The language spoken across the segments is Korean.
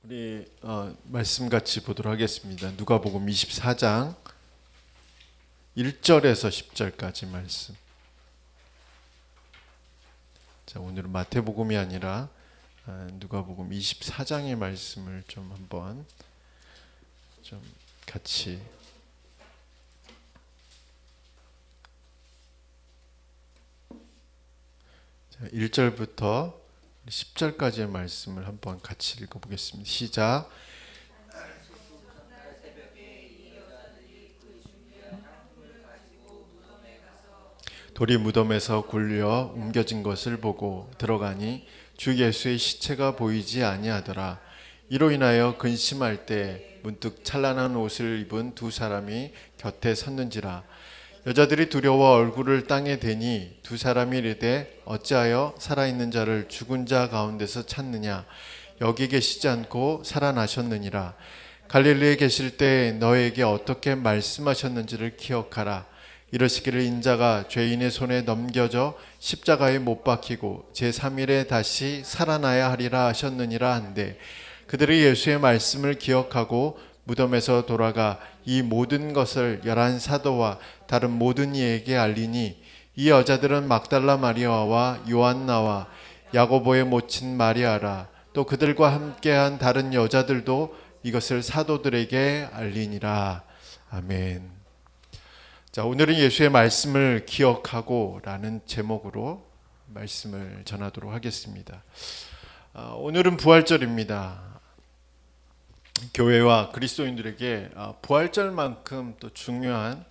우리 말씀 같이 보도록 하겠습니다. 누가복음 24장 1절에서 10절까지 말씀. 자, 오늘은 마태복음이 아니라 누가복음 24장의 말씀을 좀 한번 좀 같이 자, 1절부터 10절까지의 말씀을 한번 같이 읽어보겠습니다. 시작. 돌이 무덤에서 굴려 옮겨진 것을 보고 들어가니 주 예수의 시체가 보이지 아니하더라. 이로 인하여 근심할 때 문득 찬란한 옷을 입은 두 사람이 곁에 섰는지라. 여자들이 두려워 얼굴을 땅에 대니 두 사람이 이르되 어찌하여 살아있는 자를 죽은 자 가운데서 찾느냐. 여기 계시지 않고 살아나셨느니라. 갈릴리에 계실 때 너에게 어떻게 말씀하셨는지를 기억하라. 이러시기를 인자가 죄인의 손에 넘겨져 십자가에 못 박히고 제3일에 다시 살아나야 하리라 하셨느니라 한데, 그들이 예수의 말씀을 기억하고 무덤에서 돌아가 이 모든 것을 11 사도와 다른 모든 이에게 알리니, 이 여자들은 막달라 마리아와 요한나와 야고보의 모친 마리아라. 또 그들과 함께한 다른 여자들도 이것을 사도들에게 알리니라. 아멘. 자, 오늘은 예수의 말씀을 기억하고 라는 제목으로 말씀을 전하도록 하겠습니다. 오늘은 부활절입니다. 교회와 그리스도인들에게 부활절만큼 또 중요한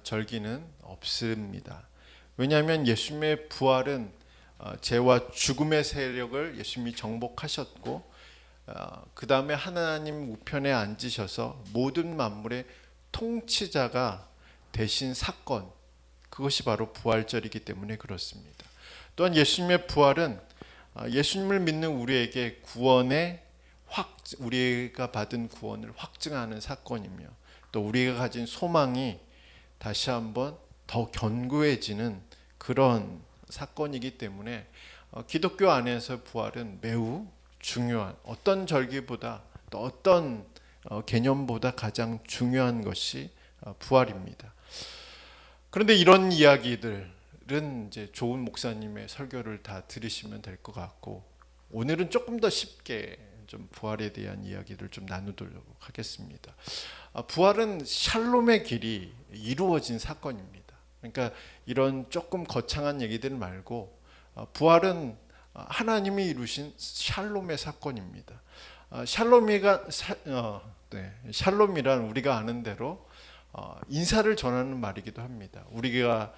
절기는 없습니다. 왜냐하면 예수님의 부활은 죄와 죽음의 세력을 예수님이 정복하셨고, 그 다음에 하나님 우편에 앉으셔서 모든 만물의 통치자가 대신 사건, 그것이 바로 부활절이기 때문에 그렇습니다. 또한 예수님의 부활은 예수님을 믿는 우리에게 우리가 받은 구원을 확증하는 사건이며, 또 우리가 가진 소망이 다시 한번 더 견고해지는 그런 사건이기 때문에 기독교 안에서 부활은 매우 중요한, 어떤 절기보다 또 어떤 개념보다 가장 중요한 것이 부활입니다. 그런데 이런 이야기들은 이제 좋은 목사님의 설교를 다 들으시면 될 것 같고, 오늘은 조금 더 쉽게 좀 부활에 대한 이야기를 좀 나누도록 하겠습니다. 부활은 샬롬의 길이 이루어진 사건입니다. 그러니까 이런 조금 거창한 얘기들 말고 부활은 하나님이 이루신 샬롬의 사건입니다. 샬롬이란 우리가 아는 대로 인사를 전하는 말이기도 합니다. 우리가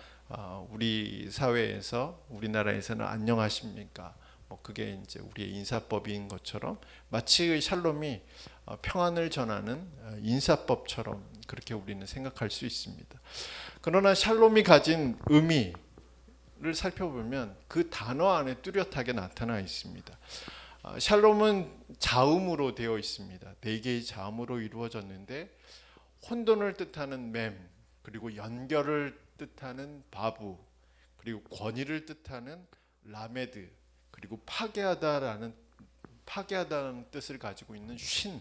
우리 사회에서, 우리나라에서는 안녕하십니까? 그게 이제 우리의 인사법인 것처럼 마치 샬롬이 평안을 전하는 인사법처럼 그렇게 우리는 생각할 수 있습니다. 그러나 샬롬이 가진 의미를 살펴보면 그 단어 안에 뚜렷하게 나타나 있습니다. 샬롬은 자음으로 되어 있습니다. 4개의 자음으로 이루어졌는데, 혼돈을 뜻하는 맴, 그리고 연결을 뜻하는 바부, 그리고 권위를 뜻하는 라메드, 그리고 파괴하다는 뜻을 가지고 있는 쉰.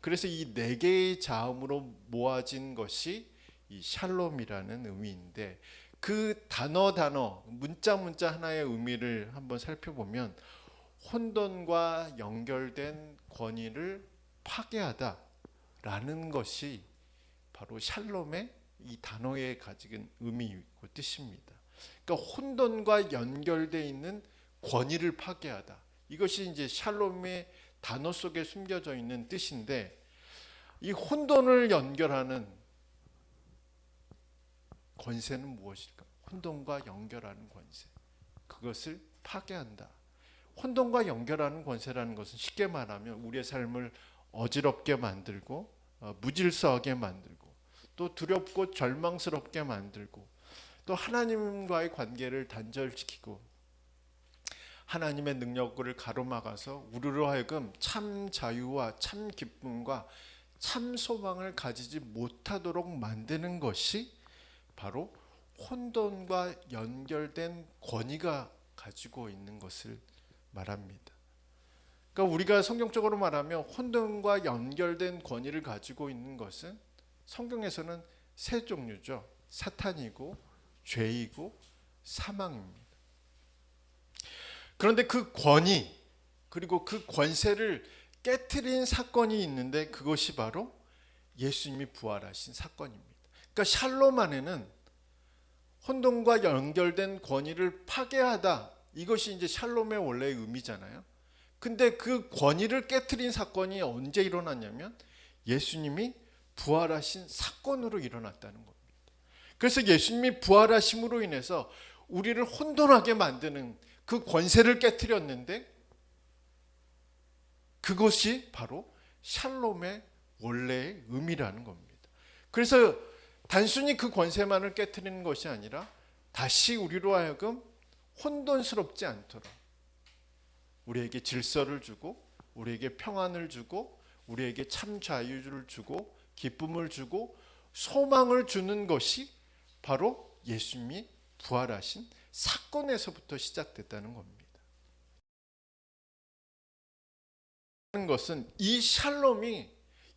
그래서 이 4개의 자음으로 모아진 것이 이 샬롬이라는 의미인데, 그 단어 문자 하나의 의미를 한번 살펴보면 혼돈과 연결된 권위를 파괴하다 라는 것이 바로 샬롬의 이 단어에 가진 의미이고 뜻입니다. 그러니까 혼돈과 연결되어 있는 권위를 파괴하다. 이것이 이제 샬롬의 단어 속에 숨겨져 있는 뜻인데, 이 혼돈을 연결하는 권세는 무엇일까? 혼돈과 연결하는 권세. 그것을 파괴한다. 혼돈과 연결하는 권세라는 것은 쉽게 말하면 우리의 삶을 어지럽게 만들고 무질서하게 만들고, 또 두렵고 절망스럽게 만들고, 또 하나님과의 관계를 단절시키고 하나님의 능력을 가로막아서 우리로 하여금 참 자유와 참 기쁨과 참 소망을 가지지 못하도록 만드는 것이 바로 혼돈과 연결된 권위가 가지고 있는 것을 말합니다. 그러니까 우리가 성경적으로 말하면 혼돈과 연결된 권위를 가지고 있는 것은 성경에서는 세 종류죠. 사탄이고 죄이고 사망입니다. 그런데 그 권위 그리고 그 권세를 깨트린 사건이 있는데 그것이 바로 예수님이 부활하신 사건입니다. 그러니까 샬롬 안에는 혼돈과 연결된 권위를 파괴하다, 이것이 이제 샬롬의 원래의 의미잖아요. 근데 그 권위를 깨트린 사건이 언제 일어났냐면 예수님이 부활하신 사건으로 일어났다는 겁니다. 그래서 예수님이 부활하심으로 인해서 우리를 혼돈하게 만드는 그 권세를 깨트렸는데 그것이 바로 샬롬의 원래의 의미라는 겁니다. 그래서 단순히 그 권세만을 깨트리는 것이 아니라 다시 우리로 하여금 혼돈스럽지 않도록 우리에게 질서를 주고 우리에게 평안을 주고 우리에게 참 자유를 주고 기쁨을 주고 소망을 주는 것이 바로 예수님이 부활하신 사건에서부터 시작됐다는 겁니다. 것은 이 샬롬이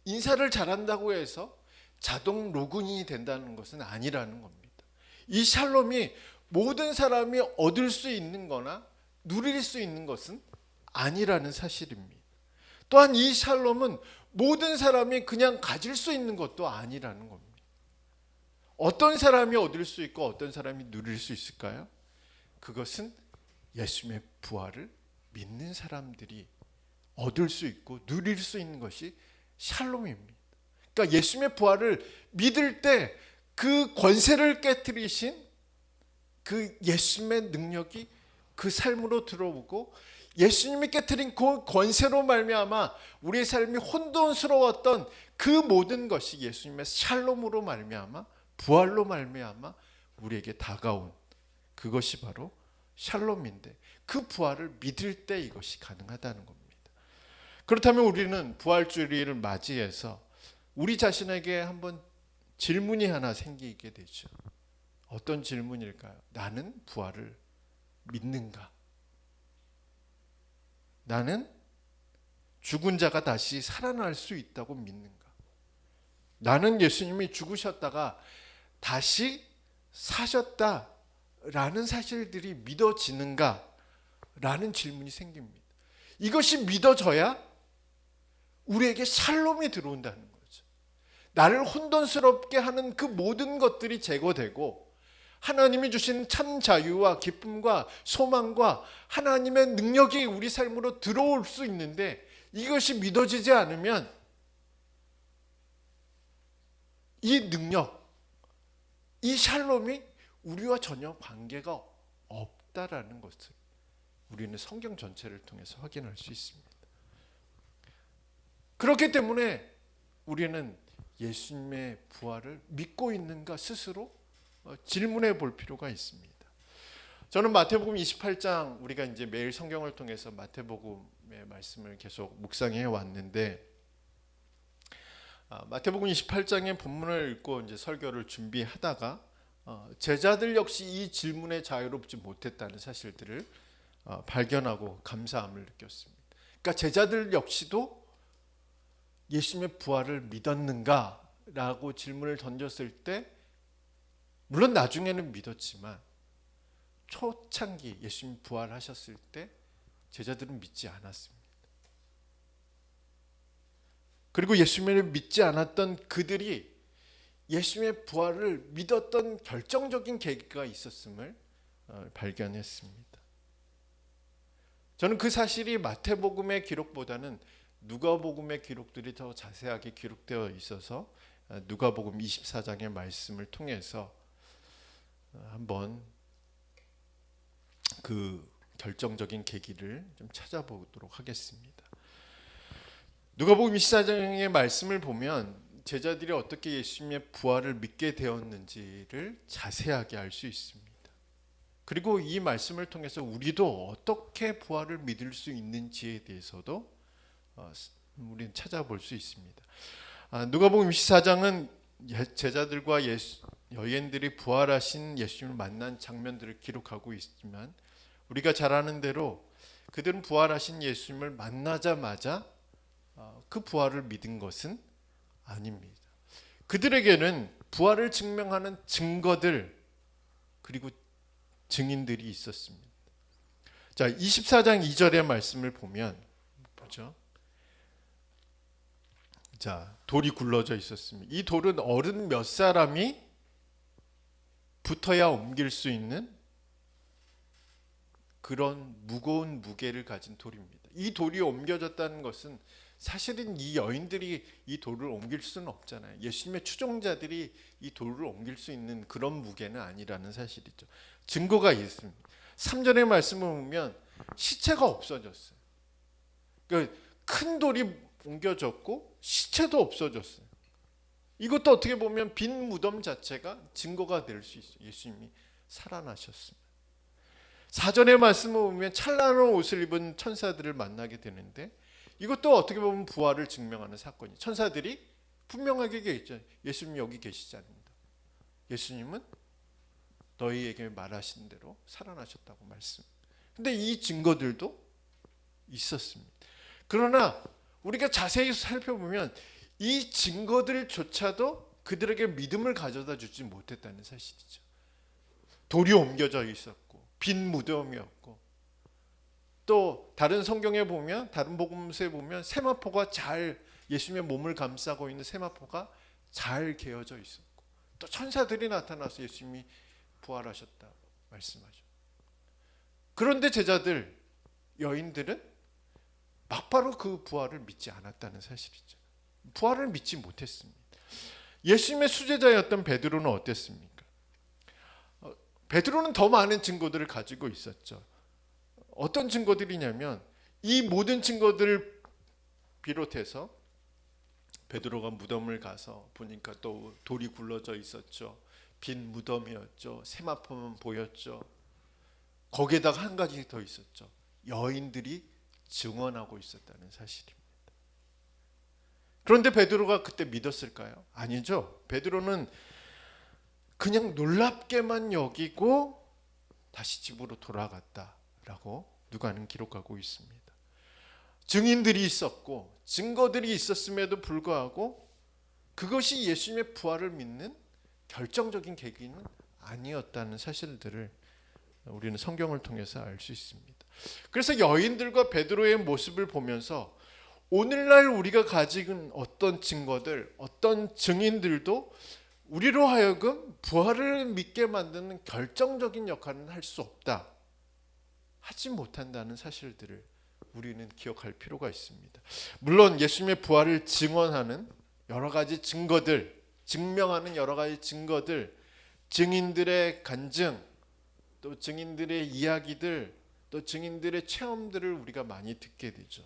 인사를 잘한다고 해서 자동 로그인이 된다는 것은 아니라는 겁니다. 이 샬롬이 모든 사람이 얻을 수 있는 거나 누릴 수 있는 것은 아니라는 사실입니다. 또한 이 샬롬은 모든 사람이 그냥 가질 수 있는 것도 아니라는 겁니다. 어떤 사람이 얻을 수 있고 어떤 사람이 누릴 수 있을까요? 그것은 예수님의 부활을 믿는 사람들이 얻을 수 있고 누릴 수 있는 것이 샬롬입니다. 그러니까 예수님의 부활을 믿을 때 그 권세를 깨뜨리신 그 예수님의 능력이 그 삶으로 들어오고 예수님이 깨뜨린 그 권세로 말미암아 우리의 삶이 혼돈스러웠던 그 모든 것이 예수님의 샬롬으로 말미암아 부활로 말미암아 우리에게 다가온 그것이 바로 샬롬인데 그 부활을 믿을 때 이것이 가능하다는 겁니다. 그렇다면 우리는 부활주일을 맞이해서 우리 자신에게 한번 질문이 하나 생기게 되죠. 어떤 질문일까요? 나는 부활을 믿는가? 나는 죽은 자가 다시 살아날 수 있다고 믿는가? 나는 예수님이 죽으셨다가 다시 사셨다라는 사실들이 믿어지는가? 라는 질문이 생깁니다. 이것이 믿어져야 우리에게 샬롬이 들어온다는 거죠. 나를 혼돈스럽게 하는 그 모든 것들이 제거되고 하나님이 주신 참 자유와 기쁨과 소망과 하나님의 능력이 우리 삶으로 들어올 수 있는데 이것이 믿어지지 않으면 이 능력, 이 샬롬이 우리와 전혀 관계가 없다라는 것을 우리는 성경 전체를 통해서 확인할 수 있습니다. 그렇기 때문에 우리는 예수님의 부활을 믿고 있는가 스스로 질문해 볼 필요가 있습니다. 저는 마태복음 28장 우리가 이제 매일 성경을 통해서 마태복음의 말씀을 계속 묵상해 왔는데 마태복음 28장의 본문을 읽고 이제 설교를 준비하다가 제자들 역시 이 질문에 자유롭지 못했다는 사실들을 발견하고 감사함을 느꼈습니다. 그러니까 제자들 역시도 예수님의 부활을 믿었는가? 라고 질문을 던졌을 때 물론 나중에는 믿었지만 초창기 예수님 부활하셨을 때 제자들은 믿지 않았습니다. 그리고 예수님을 믿지 않았던 그들이 예수님의 부활을 믿었던 결정적인 계기가 있었음을 발견했습니다. 저는 그 사실이 마태복음의 기록보다는 누가복음의 기록들이 더 자세하게 기록되어 있어서 누가복음 24장의 말씀을 통해서 한번 그 결정적인 계기를 좀 찾아보도록 하겠습니다. 누가복음 24장의 말씀을 보면 제자들이 어떻게 예수님의 부활을 믿게 되었는지를 자세하게 알 수 있습니다. 그리고 이 말씀을 통해서 우리도 어떻게 부활을 믿을 수 있는지에 대해서도 우리는 찾아볼 수 있습니다. 누가복음 24장은 제자들과 여인들이 부활하신 예수님을 만난 장면들을 기록하고 있지만 우리가 잘 아는 대로 그들은 부활하신 예수님을 만나자마자 그 부활을 믿은 것은 아닙니다. 그들에게는 부활을 증명하는 증거들 그리고 증인들이 있었습니다. 자, 24장 2절의 말씀을 보면 보죠. 자, 돌이 굴러져 있었습니다. 이 돌은 어른 몇 사람이 붙어야 옮길 수 있는 그런 무거운 무게를 가진 돌입니다. 이 돌이 옮겨졌다는 것은 사실은 이 여인들이 이 돌을 옮길 수는 없잖아요. 예수님의 추종자들이 이 돌을 옮길 수 있는 그런 무게는 아니라는 사실이죠. 증거가 있습니다. 3절의 말씀을 보면 시체가 없어졌어요. 그러니까 큰 돌이 옮겨졌고 시체도 없어졌어요. 이것도 어떻게 보면 빈 무덤 자체가 증거가 될 수 있어요. 예수님이 살아나셨습니다. 4절의 말씀을 보면 찬란한 옷을 입은 천사들을 만나게 되는데 이것도 어떻게 보면 부활을 증명하는 사건이에요. 천사들이 분명하게 얘기했죠. 예수님 여기 계시지 않습니다. 예수님은 너희에게 말하신 대로 살아나셨다고 말씀. 근데 이 증거들도 있었습니다. 그러나 우리가 자세히 살펴보면 이 증거들조차도 그들에게 믿음을 가져다 주지 못했다는 사실이죠. 돌이 옮겨져 있었고 빈 무덤이었고 또 다른 성경에 보면 다른 복음서에 보면 세마포가 잘 예수님의 몸을 감싸고 있는 세마포가 잘 개어져 있었고 또 천사들이 나타나서 예수님이 부활하셨다고 말씀하죠. 그런데 제자들 여인들은 막바로 그 부활을 믿지 않았다는 사실이죠. 부활을 믿지 못했습니다. 예수님의 수제자였던 베드로는 어땠습니까? 베드로는 더 많은 증거들을 가지고 있었죠. 어떤 증거들이냐면 이 모든 증거들을 비롯해서 베드로가 무덤을 가서 보니까 또 돌이 굴러져 있었죠. 빈 무덤이었죠. 세마포만 보였죠. 거기에다가 한 가지 더 있었죠. 여인들이 증언하고 있었다는 사실입니다. 그런데 베드로가 그때 믿었을까요? 아니죠. 베드로는 그냥 놀랍게만 여기고 다시 집으로 돌아갔다라고 누가는 기록하고 있습니다. 증인들이 있었고 증거들이 있었음에도 불구하고 그것이 예수님의 부활을 믿는 결정적인 계기는 아니었다는 사실들을 우리는 성경을 통해서 알 수 있습니다. 그래서 여인들과 베드로의 모습을 보면서 오늘날 우리가 가진 어떤 증거들, 어떤 증인들도 우리로 하여금 부활을 믿게 만드는 결정적인 역할은 할 수 없다. 하지 못한다는 사실들을 우리는 기억할 필요가 있습니다. 물론 예수님의 부활을 증언하는 여러 가지 증거들, 증명하는 여러 가지 증거들, 증인들의 간증, 또 증인들의 이야기들, 또 증인들의 체험들을 우리가 많이 듣게 되죠.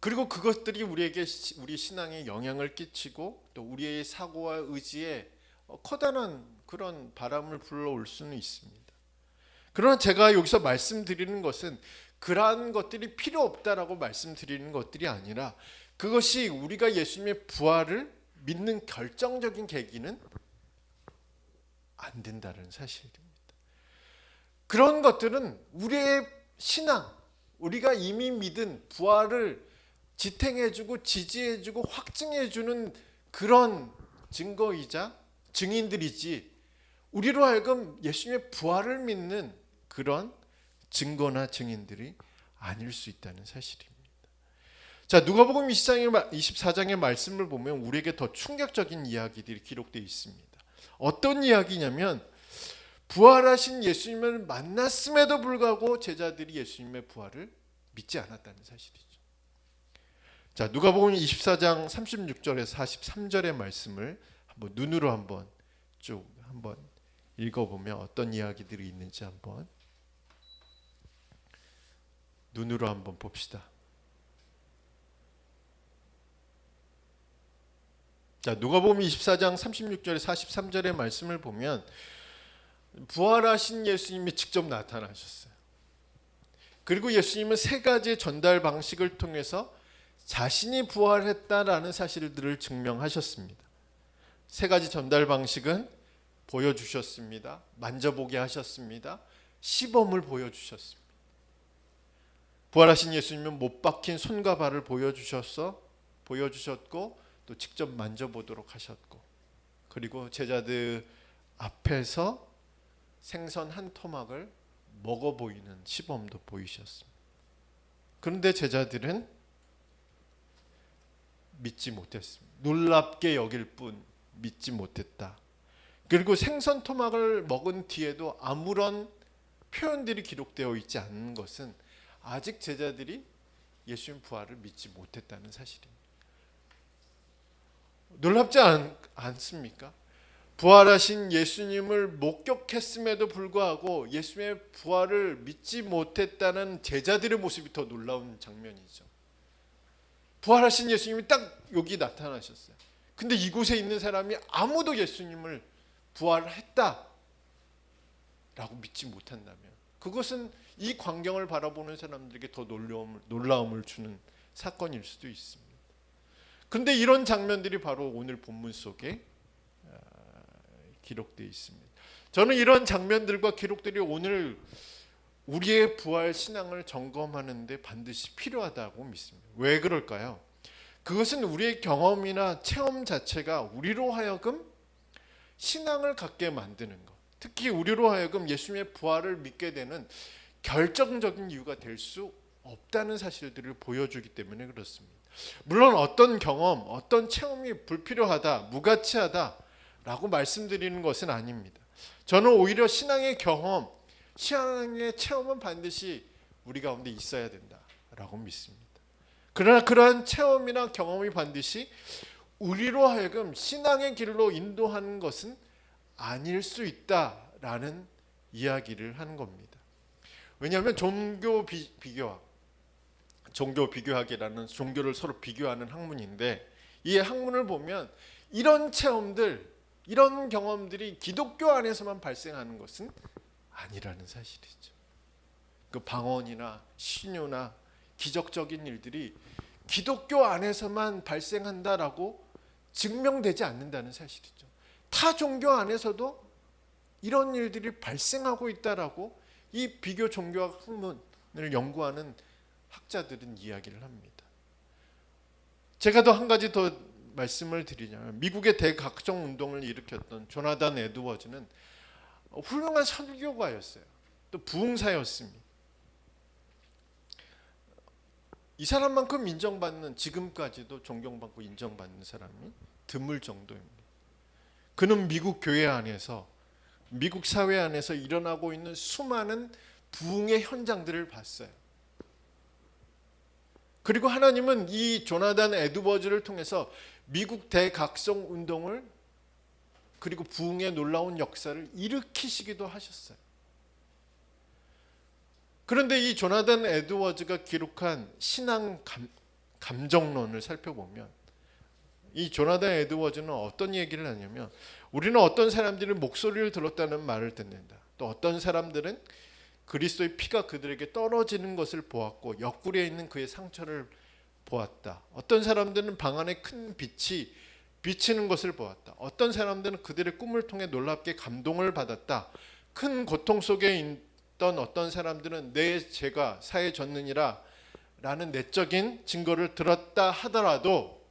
그리고 그것들이 우리에게 우리 신앙에 영향을 끼치고 또 우리의 사고와 의지에 커다란 그런 바람을 불러올 수는 있습니다. 그러나 제가 여기서 말씀드리는 것은 그러한 것들이 필요 없다라고 말씀드리는 것들이 아니라 그것이 우리가 예수님의 부활을 믿는 결정적인 계기는 안 된다는 사실입니다. 그런 것들은 우리의 신앙, 우리가 이미 믿은 부활을 지탱해주고 지지해주고 확증해주는 그런 증거이자 증인들이지 우리로 하여금 예수님의 부활을 믿는 그런 증거나 증인들이 아닐 수 있다는 사실입니다. 자, 누가복음 24장의 말씀을 보면 우리에게 더 충격적인 이야기들이 기록되어 있습니다. 어떤 이야기냐면 부활하신 예수님을 만났음에도 불구하고 제자들이 예수님의 부활을 믿지 않았다는 사실이죠. 자, 누가복음 24장 36절에서 43절의 말씀을 한번 눈으로 한번 쭉 한번 읽어보면 어떤 이야기들이 있는지 한번 눈으로 한번 봅시다. 자, 누가복음 24장 36절에 43절의 말씀을 보면 부활하신 예수님이 직접 나타나셨어요. 그리고 예수님은 세 가지의 전달 방식을 통해서 자신이 부활했다라는 사실들을 증명하셨습니다. 세 가지 전달 방식은 보여주셨습니다. 만져보게 하셨습니다. 시범을 보여주셨습니다. 부활하신 예수님은 못 박힌 손과 발을 보여주셨고 또 직접 만져보도록 하셨고, 그리고 제자들 앞에서 생선 한 토막을 먹어 보이는 시범도 보이셨습니다. 그런데 제자들은 믿지 못했습니다. 놀랍게 여길 뿐 믿지 못했다. 그리고 생선 토막을 먹은 뒤에도 아무런 표현들이 기록되어 있지 않는 것은 아직 제자들이 예수님 부활을 믿지 못했다는 사실입니다. 놀랍지 않습니까? 부활하신 예수님을 목격했음에도 불구하고 예수님의 부활을 믿지 못했다는 제자들의 모습이 더 놀라운 장면이죠. 부활하신 예수님이 딱 여기 나타나셨어요. 근데 이곳에 있는 사람이 아무도 예수님을 부활했다 라고 믿지 못한다면 그것은 이 광경을 바라보는 사람들에게 더 놀라움을 주는 사건일 수도 있습니다. 그런데 이런 장면들이 바로 오늘 본문 속에 기록되어 있습니다. 저는 이런 장면들과 기록들이 오늘 우리의 부활 신앙을 점검하는 데 반드시 필요하다고 믿습니다. 왜 그럴까요? 그것은 우리의 경험이나 체험 자체가 우리로 하여금 신앙을 갖게 만드는 것, 특히 우리로 하여금 예수님의 부활을 믿게 되는 결정적인 이유가 될 수 없다는 사실들을 보여주기 때문에 그렇습니다. 물론 어떤 경험, 어떤 체험이 불필요하다, 무가치하다라고 말씀드리는 것은 아닙니다. 저는 오히려 신앙의 경험, 신앙의 체험은 반드시 우리 가운데 있어야 된다라고 믿습니다. 그러나 그러한 체험이나 경험이 반드시 우리로 하여금 신앙의 길로 인도하는 것은 아닐 수 있다라는 이야기를 하는 겁니다. 왜냐하면 종교 비교학이라는 종교를 서로 비교하는 학문인데, 이 학문을 보면 이런 체험들, 이런 경험들이 기독교 안에서만 발생하는 것은 아니라는 사실이죠. 그 방언이나 신유나 기적적인 일들이 기독교 안에서만 발생한다라고 증명되지 않는다는 사실이죠. 타 종교 안에서도 이런 일들이 발생하고 있다라고 이 비교 종교학 학문을 연구하는 학자들은 이야기를 합니다. 제가 더 한 가지 더 말씀을 드리자면, 미국의 대각종 운동을 일으켰던 조나단 에드워즈는 훌륭한 설교가였어요. 또 부흥사였습니다. 이 사람만큼 인정받는, 지금까지도 존경받고 인정받는 사람이 드물 정도입니다. 그는 미국 교회 안에서, 미국 사회 안에서 일어나고 있는 수많은 부흥의 현장들을 봤어요. 그리고 하나님은 이 조나단 에드워즈를 통해서 미국 대각성 운동을, 그리고 부흥의 놀라운 역사를 일으키시기도 하셨어요. 그런데 이 조나단 에드워즈가 기록한 신앙 감정론을 살펴보면, 이 조나단 에드워즈는 어떤 얘기를 하냐면, 우리는 어떤 사람들이 목소리를 들었다는 말을 듣는다. 또 어떤 사람들은 그리스도의 피가 그들에게 떨어지는 것을 보았고 옆구리에 있는 그의 상처를 보았다. 어떤 사람들은 방 안에 큰 빛이 비치는 것을 보았다. 어떤 사람들은 그들의 꿈을 통해 놀랍게 감동을 받았다. 큰 고통 속에 있던 어떤 사람들은 내 죄가 사해졌느니라 라는 내적인 증거를 들었다 하더라도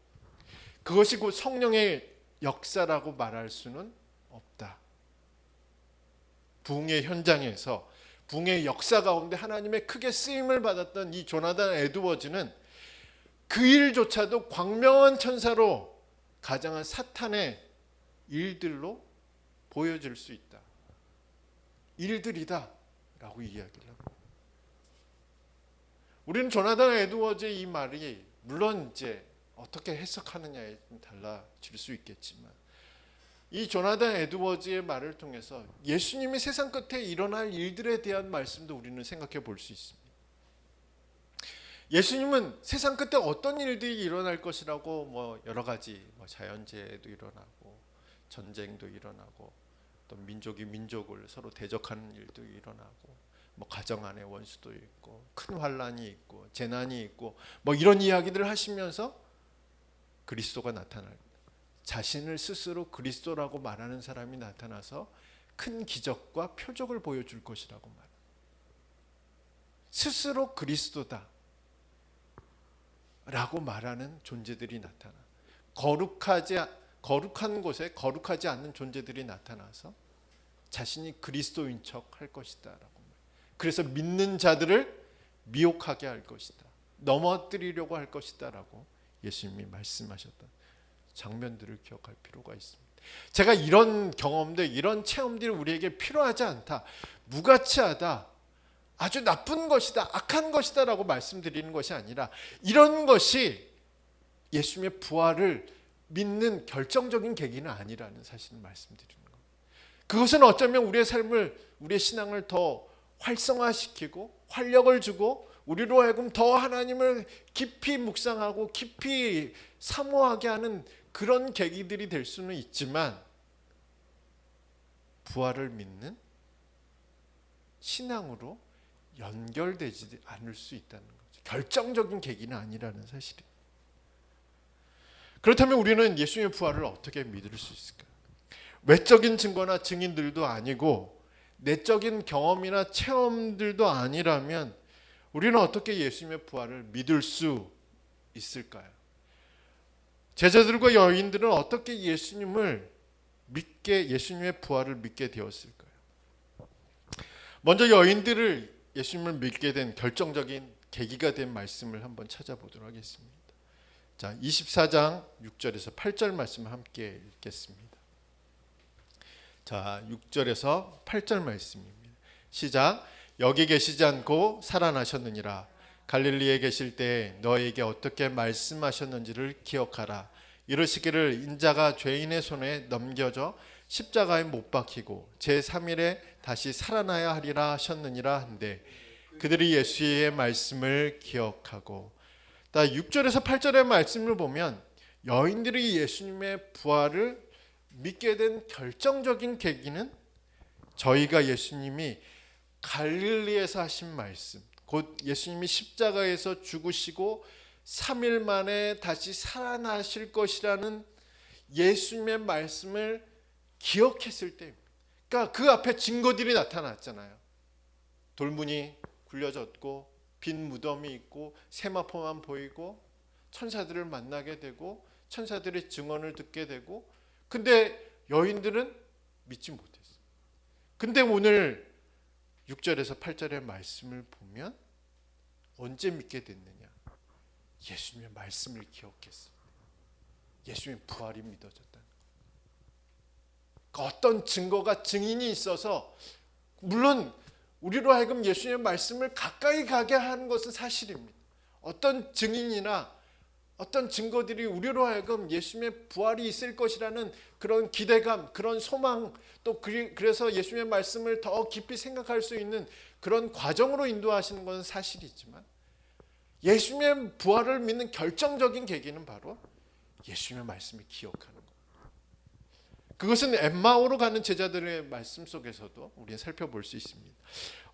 그것이 곧 성령의 역사라고 말할 수는 없다. 부흥의 현장에서, 부흥의 역사 가운데 하나님의 크게 쓰임을 받았던 이 조나단 에드워즈는 그 일조차도 광명한 천사로 가장한 사탄의 일들로 보여질 수 있다. 일들이다 라고 이야기를 합니다. 우리는 조나단 에드워즈의 이 말이 물론 이제 어떻게 해석하느냐에 좀 달라질 수 있겠지만, 이 조나단 에드워즈의 말을 통해서 예수님이 세상 끝에 일어날 일들에 대한 말씀도 우리는 생각해 볼 수 있습니다. 예수님은 세상 끝에 어떤 일들이 일어날 것이라고 여러 가지 자연재해도 일어나고 전쟁도 일어나고 또 민족이 민족을 서로 대적하는 일도 일어나고 가정 안에 원수도 있고 큰 환란이 있고 재난이 있고 이런 이야기들을 하시면서 그리스도가 나타날, 자신을 스스로 그리스도라고 말하는 사람이 나타나서 큰 기적과 표적을 보여줄 것이라고 말합니다. 스스로 그리스도다 라고 말하는 존재들이 나타나, 거룩한 곳에 거룩하지 않는 존재들이 나타나서 자신이 그리스도인 척 할 것이다 라고. 그래서 믿는 자들을 미혹하게 할 것이다, 넘어뜨리려고 할 것이다 라고 예수님이 말씀하셨던 장면들을 기억할 필요가 있습니다. 제가 이런 경험들, 이런 체험들이 우리에게 필요하지 않다, 무가치하다, 아주 나쁜 것이다, 악한 것이다 라고 말씀드리는 것이 아니라, 이런 것이 예수님의 부활을 믿는 결정적인 계기는 아니라는 사실을 말씀드리는 겁니다. 그것은 어쩌면 우리의 삶을, 우리의 신앙을 더 활성화시키고 활력을 주고 우리로 하여금 더 하나님을 깊이 묵상하고 깊이 사모하게 하는 그런 계기들이 될 수는 있지만, 부활을 믿는 신앙으로 연결되지 않을 수 있다는 거죠. 결정적인 계기는 아니라는 사실이에요. 그렇다면 우리는 예수님의 부활을 어떻게 믿을 수 있을까요? 외적인 증거나 증인들도 아니고 내적인 경험이나 체험들도 아니라면 우리는 어떻게 예수님의 부활을 믿을 수 있을까요? 제자들과 여인들은 어떻게 예수님의 부활을 믿게 되었을까요? 먼저 여인들을 예수님을 믿게 된 결정적인 계기가 된 말씀을 한번 찾아보도록 하겠습니다. 자, 24장 6절에서 8절 말씀 함께 읽겠습니다. 자, 6절에서 8절 말씀입니다. 시작. 여기 계시지 않고 살아나셨느니라. 갈릴리에 계실 때 너에게 어떻게 말씀하셨는지를 기억하라. 이르시기를 인자가 죄인의 손에 넘겨져 십자가에 못 박히고 제3일에 다시 살아나야 하리라 하셨느니라 한데, 그들이 예수의 말씀을 기억하고. 6절에서 8절의 말씀을 보면 여인들이 예수님의 부활을 믿게 된 결정적인 계기는 저희가 예수님이 갈릴리에서 하신 말씀, 곧 예수님이 십자가에서 죽으시고 3일 만에 다시 살아나실 것이라는 예수님의 말씀을 기억했을 때입니다. 그러니까 그 앞에 증거들이 나타났잖아요. 돌문이 굴려졌고 빈 무덤이 있고 세마포만 보이고 천사들을 만나게 되고 천사들의 증언을 듣게 되고, 근데 여인들은 믿지 못했어요. 근데 오늘 6절에서 8절의 말씀을 보면 언제 믿게 됐느냐? 예수님의 말씀을 기억했어요. 예수님의 부활이 믿어졌다는 거예요. 그러니까 어떤 증거가, 증인이 있어서, 물론 우리로 하여금 예수님의 말씀을 가까이 가게 하는 것은 사실입니다. 어떤 증인이나 어떤 증거들이 우리로 하여금 예수님의 부활이 있을 것이라는 그런 기대감, 그런 소망, 또 그래서 예수님의 말씀을 더 깊이 생각할 수 있는 그런 과정으로 인도하시는 것은 사실이지만, 예수님의 부활을 믿는 결정적인 계기는 바로 예수님의 말씀을 기억하는 것. 그것은 엠마오로 가는 제자들의 말씀 속에서도 우리는 살펴볼 수 있습니다.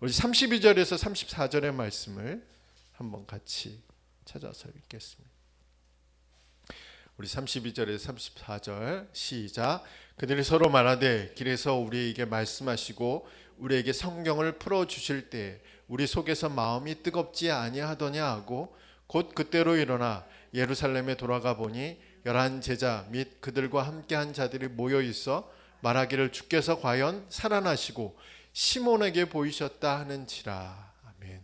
우리 32절에서 34절의 말씀을 한번 같이 찾아서 읽겠습니다. 우리 32절에서 34절 시작. 그들이 서로 말하되 길에서 우리에게 말씀하시고 우리에게 성경을 풀어주실 때 우리 속에서 마음이 뜨겁지 아니하더냐 하고, 곧 그때로 일어나 예루살렘에 돌아가 보니 11 제자 및 그들과 함께한 자들이 모여 있어 말하기를 주께서 과연 살아나시고 시몬에게 보이셨다 하는지라. 아멘.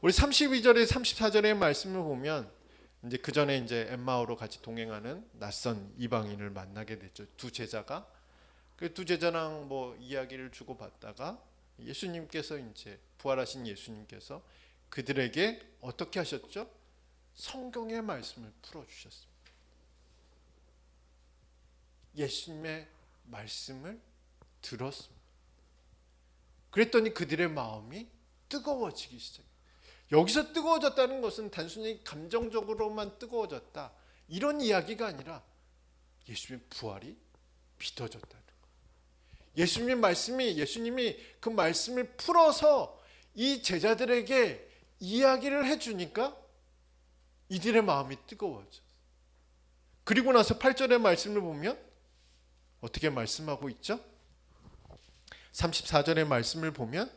우리 32절에 34절의 말씀을 보면 이제 그 전에 이제 엠마오로 같이 동행하는 낯선 이방인을 만나게 됐죠. 두 제자가. 그 두 제자랑 뭐 이야기를 주고 받다가 예수님께서 이제 부활하신 예수님께서 그들에게 어떻게 하셨죠? 성경의 말씀을 풀어 주셨습니다. 예수님의 말씀을 들었습니다. 그랬더니 그들의 마음이 뜨거워지기 시작해요. 여기서 뜨거워졌다는 것은 단순히 감정적으로만 뜨거워졌다, 이런 이야기가 아니라 예수님의 부활이 믿어졌다는 거예요. 예수님이 그 말씀을 풀어서 이 제자들에게 이야기를 해주니까 이들의 마음이 뜨거워졌어요. 그리고 나서 8절의 말씀을 보면 어떻게 말씀하고 있죠? 34절의 말씀을 보면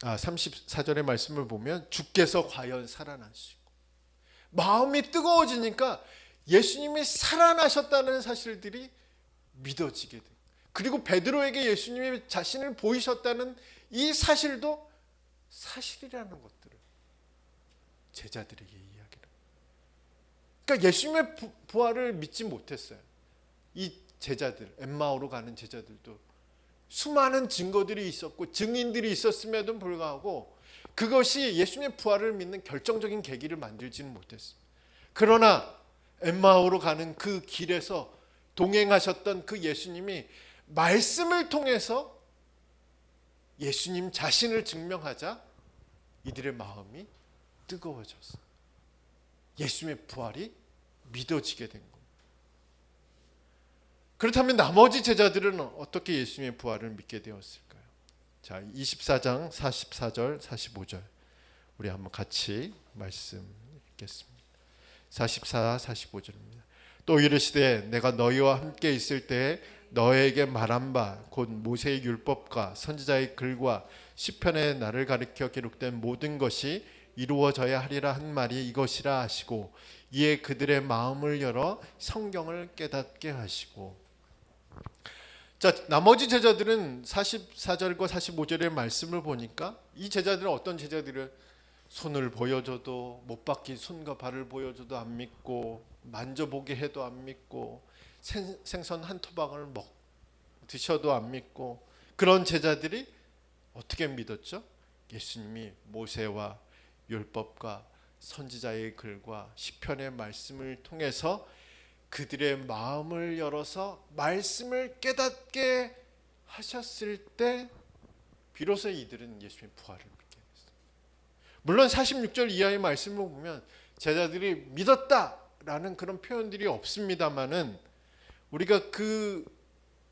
34절의 말씀을 보면 주께서 과연 살아나시고, 마음이 뜨거워지니까 예수님이 살아나셨다는 사실들이 믿어지게 돼요. 그리고 베드로에게 예수님이 자신을 보이셨다는 이 사실도 사실이라는 것들을 제자들에게 이야기를. 그러니까 예수님의 부활을 믿지 못했어요. 이 제자들, 엠마오로 가는 제자들도 수많은 증거들이 있었고 증인들이 있었음에도 불구하고 그것이 예수님의 부활을 믿는 결정적인 계기를 만들지는 못했습니다. 그러나 엠마오로 가는 그 길에서 동행하셨던 그 예수님이 말씀을 통해서 예수님 자신을 증명하자 이들의 마음이 뜨거워졌어요. 예수님의 부활이 믿어지게 된 겁니다. 그렇다면 나머지 제자들은 어떻게 예수님의 부활을 믿게 되었을까요? 자, 24장 44절 45절 우리 한번 같이 말씀 읽겠습니다. 44, 45절입니다. 또 이르시되 내가 너희와 함께 있을 때에 너에게 말한 바 곧 모세의 율법과 선지자의 글과 시편에 나를 가리켜 기록된 모든 것이 이루어져야 하리라 한 말이 이것이라 하시고 이에 그들의 마음을 열어 성경을 깨닫게 하시고. 자, 나머지 제자들은 44절과 45절의 말씀을 보니까 이 제자들은 어떤 제자들은 손을 보여줘도 못 박힌 손과 발을 보여줘도 안 믿고 만져보게 해도 안 믿고 생선 한 토막을 드셔도 안 믿고, 그런 제자들이 어떻게 믿었죠? 예수님이 모세와 율법과 선지자의 글과 시편의 말씀을 통해서 그들의 마음을 열어서 말씀을 깨닫게 하셨을 때 비로소 이들은 예수님의 부활을 믿게 됐어요. 물론 46절 이하의 말씀을 보면 제자들이 믿었다라는 그런 표현들이 없습니다만은 우리가 그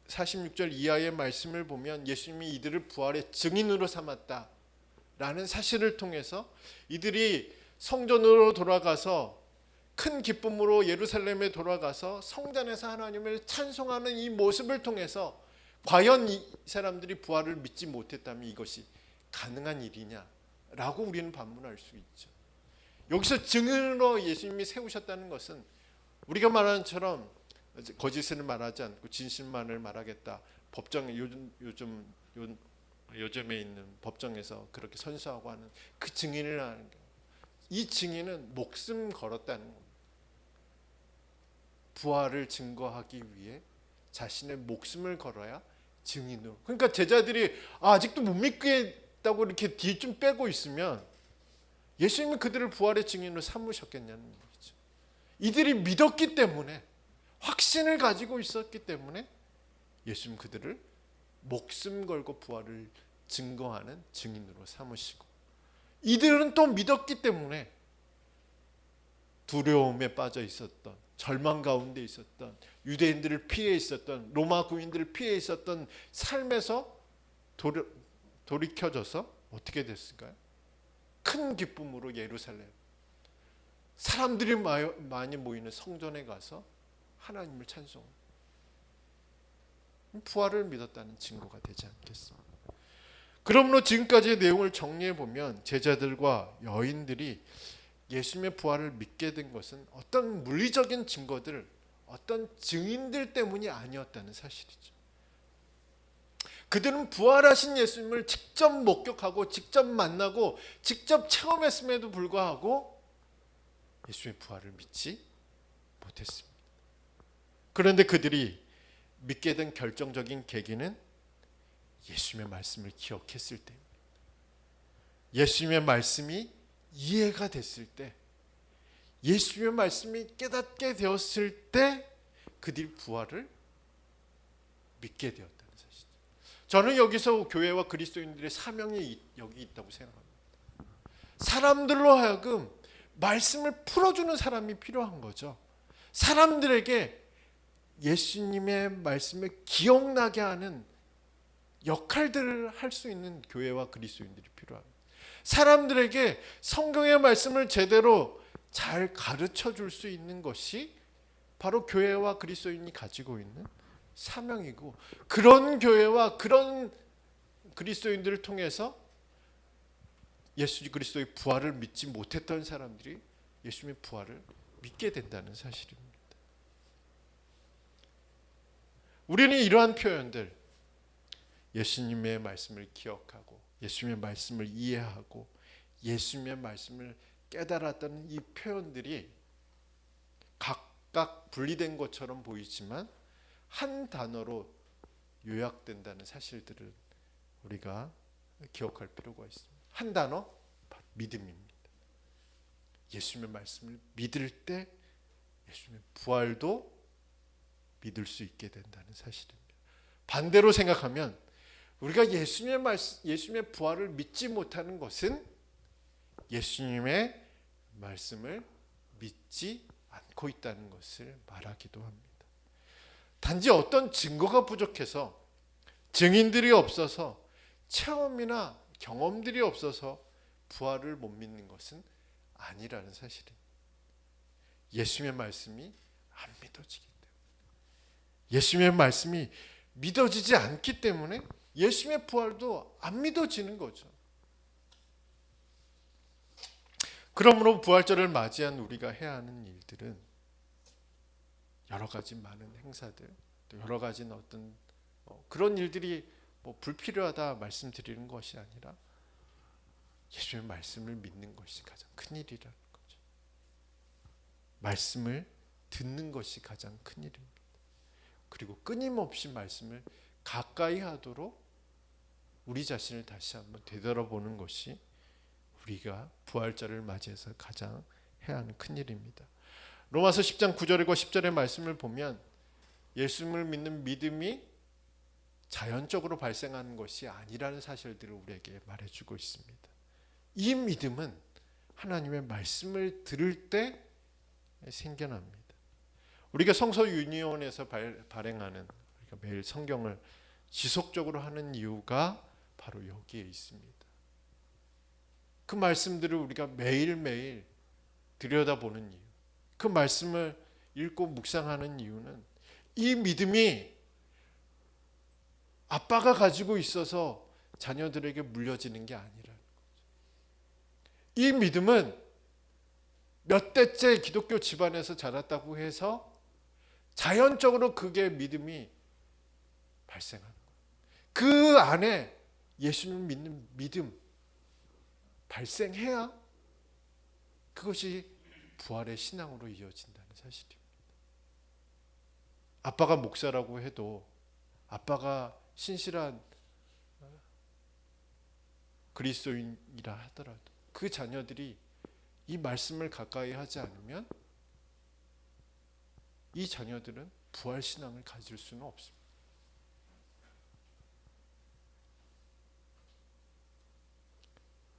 46절 이하의 말씀을 보면 예수님이 이들을 부활의 증인으로 삼았다라는 사실을 통해서 이들이 성전으로 돌아가서 큰 기쁨으로 예루살렘에 돌아가서 성전에서 하나님을 찬송하는 이 모습을 통해서 과연 이 사람들이 부활을 믿지 못했다면 이것이 가능한 일이냐라고 우리는 반문할 수 있죠. 여기서 증인으로 예수님이 세우셨다는 것은 우리가 말하는 것처럼 거짓을 말하지 않고 진실만을 말하겠다. 법정 요즘에 있는 법정에서 그렇게 선서하고 하는 그 증인을 하는 거예요. 이 증인은 목숨 걸었다는 겁니다. 부활을 증거하기 위해 자신의 목숨을 걸어야 증인으로. 그러니까 제자들이 아직도 못 믿겠다고 이렇게 뒤 좀 빼고 있으면 예수님이 그들을 부활의 증인으로 삼으셨겠냐는 얘기죠. 이들이 믿었기 때문에, 확신을 가지고 있었기 때문에 예수님 그들을 목숨 걸고 부활을 증거하는 증인으로 삼으시고, 이들은 또 믿었기 때문에 두려움에 빠져 있었던, 절망 가운데 있었던, 유대인들을 피해 있었던, 로마 군인들을 피해 있었던 삶에서 돌이켜져서 어떻게 됐을까요? 큰 기쁨으로 예루살렘, 사람들이 많이 모이는 성전에 가서 하나님을 찬송합니다. 부활을 믿었다는 증거가 되지 않겠습니까? 그러므로 지금까지의 내용을 정리해 보면 제자들과 여인들이 예수님의 부활을 믿게 된 것은 어떤 물리적인 증거들, 어떤 증인들 때문이 아니었다는 사실이죠. 그들은 부활하신 예수님을 직접 목격하고 직접 만나고 직접 체험했음에도 불구하고 예수님의 부활을 믿지 못했습니다. 그런데 그들이 믿게 된 결정적인 계기는 예수님의 말씀을 기억했을 때입니다. 예수님의 말씀이 이해가 됐을 때, 예수님의 말씀이 깨닫게 되었을 때 그들이 부활을 믿게 되었다는 사실이죠. 저는 여기서 교회와 그리스도인들의 사명이 여기 있다고 생각합니다. 사람들로 하여금 말씀을 풀어주는 사람이 필요한 거죠. 사람들에게 예수님의 말씀을 기억나게 하는 역할들을 할 수 있는 교회와 그리스도인들이 필요합니다. 사람들에게 성경의 말씀을 제대로 잘 가르쳐 줄 수 있는 것이 바로 교회와 그리스도인이 가지고 있는 사명이고, 그런 교회와 그런 그리스도인들을 통해서 예수 그리스도의 부활을 믿지 못했던 사람들이 예수님의 부활을 믿게 된다는 사실입니다. 우리는 이러한 표현들, 예수님의 말씀을 기억하고 예수님의 말씀을 이해하고 예수님의 말씀을 깨달았다는 이 표현들이 각각 분리된 것처럼 보이지만 한 단어로 요약된다는 사실들을 우리가 기억할 필요가 있습니다. 한 단어, 바로 믿음입니다. 예수님의 말씀을 믿을 때 예수님의 부활도 믿을 수 있게 된다는 사실입니다. 반대로 생각하면 우리가 예수님의 부활을 믿지 못하는 것은 예수님의 말씀을 믿지 않고 있다는 것을 말하기도 합니다. 단지 어떤 증거가 부족해서, 증인들이 없어서, 체험이나 경험들이 없어서 부활을 못 믿는 것은 아니라는 사실입니다. 예수님의 말씀이 안 믿어지기 때문에, 예수님의 말씀이 믿어지지 않기 때문에 예수님의 부활도 안 믿어지는 거죠. 그러므로 부활절을 맞이한 우리가 해야 하는 일들은 여러 가지 많은 행사들, 또 여러 가지 어떤 그런 일들이 불필요하다 말씀드리는 것이 아니라 예수님의 말씀을 믿는 것이 가장 큰 일이라는 거죠. 말씀을 듣는 것이 가장 큰 일입니다. 그리고 끊임없이 말씀을 가까이 하도록 우리 자신을 다시 한번 되돌아보는 것이 우리가 부활절을 맞이해서 가장 해야 하는 큰 일입니다. 로마서 10장 9절과 10절의 말씀을 보면 예수님을 믿는 믿음이 자연적으로 발생하는 것이 아니라는 사실들을 우리에게 말해주고 있습니다. 이 믿음은 하나님의 말씀을 들을 때 생겨납니다. 우리가 성서 유니온에서 발행하는, 우리가 매일 성경을 지속적으로 하는 이유가 바로 여기에 있습니다. 그 말씀들을 우리가 매일매일 들여다보는 이유, 그 말씀을 읽고 묵상하는 이유는 이 믿음이 아빠가 가지고 있어서 자녀들에게 물려지는 게 아니라는 거죠. 이 믿음은 몇 대째 기독교 집안에서 자랐다고 해서 자연적으로 그게 믿음이 발생하는 거예요. 그 안에 예수님을 믿는 믿음 발생해야 그것이 부활의 신앙으로 이어진다는 사실입니다. 아빠가 목사라고 해도, 아빠가 신실한 그리스도인이라 하더라도 그 자녀들이 이 말씀을 가까이 하지 않으면 이 자녀들은 부활 신앙을 가질 수는 없습니다.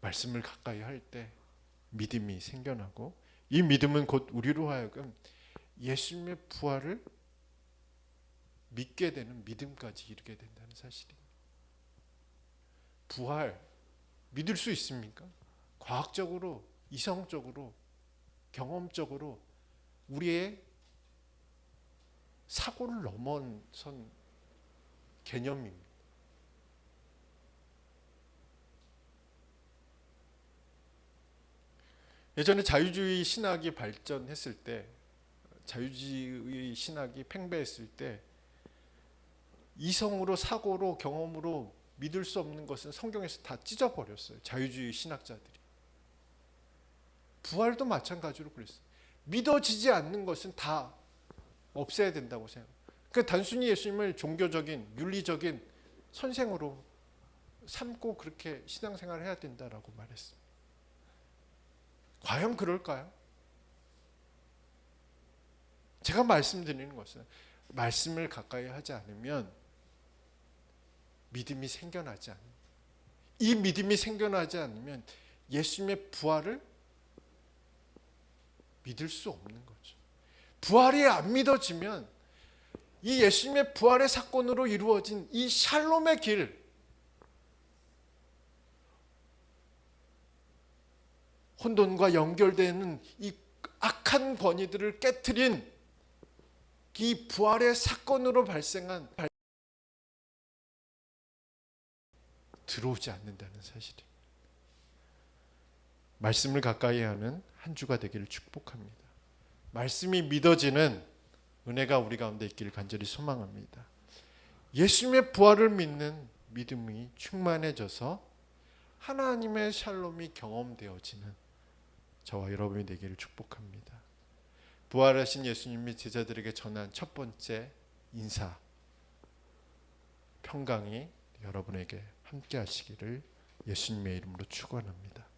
말씀을 가까이 할 때 믿음이 생겨나고, 이 믿음은 곧 우리로 하여금 예수님의 부활을 믿게 되는 믿음까지 이르게 된다는 사실입니다. 부활 믿을 수 있습니까? 과학적으로, 이성적으로, 경험적으로 우리의 사고를 넘어선 개념입니다. 예전에 자유주의 신학이 발전했을 때, 자유주의 신학이 팽배했을 때 이성으로, 사고로, 경험으로 믿을 수 없는 것은 성경에서 다 찢어버렸어요. 자유주의 신학자들이. 부활도 마찬가지로 그랬어요. 믿어지지 않는 것은 다 없애야 된다고 생각해요. 그러니까 단순히 예수님을 종교적인, 윤리적인 선생으로 삼고 그렇게 신앙생활을 해야 된다라고 말했습니다. 과연 그럴까요? 제가 말씀드리는 것은 말씀을 가까이 하지 않으면 믿음이 생겨나지 않습니다. 이 믿음이 생겨나지 않으면 예수님의 부활을 믿을 수 없는 거죠. 부활이 안 믿어지면 이 예수님의 부활의 사건으로 이루어진 이 샬롬의 길, 혼돈과 연결되는 이 악한 권위들을 깨트린 이 부활의 사건으로 발생한 들어오지 않는다는 사실입니다. 말씀을 가까이 하는 한 주가 되기를 축복합니다. 말씀이 믿어지는 은혜가 우리 가운데 있기를 간절히 소망합니다. 예수님의 부활을 믿는 믿음이 충만해져서 하나님의 샬롬이 경험되어지는 저와 여러분이 되기를 축복합니다. 부활하신 예수님이 제자들에게 전한 첫 번째 인사, 평강이 여러분에게 함께 하시기를 예수님의 이름으로 축원합니다.